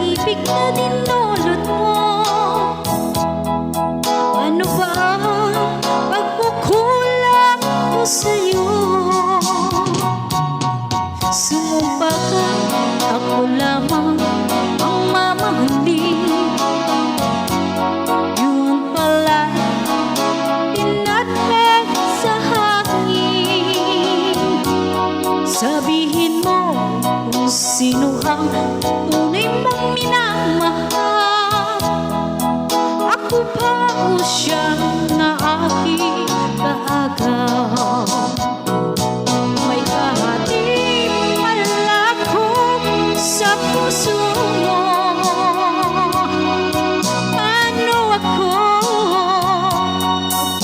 pag-ibig na dinulot mo. Ano ba ang pagkukulang ko sa'yo? Sumumpa ka, ako lamang ang mamahalin. Yun pala, pinatpeg sa hangin. Sabihin mo kung sino ang tunay mong minamahal. Ako pa o siyang na aking kaagaw. May kahati pala ko sa puso mo. Paano ako?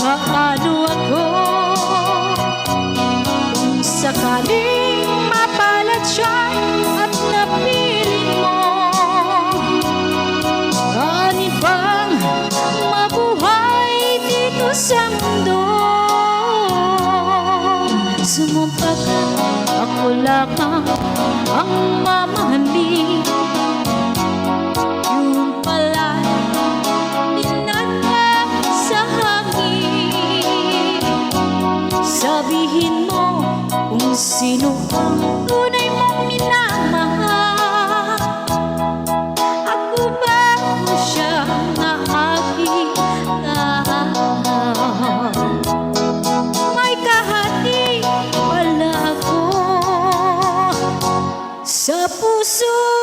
Paano ako? Kung sakaling mapalat siya at napiling mo, kanin bang mabuhay dito sa mundo? Sumumpa ka, ako lamang ang mamahalin. Yun pala, dinagdag sa hangin. Sabihin mo kung sino ang tunay mong minamahal. Ako ba o siya na aking kaagaw? May kahati pala ako sa puso.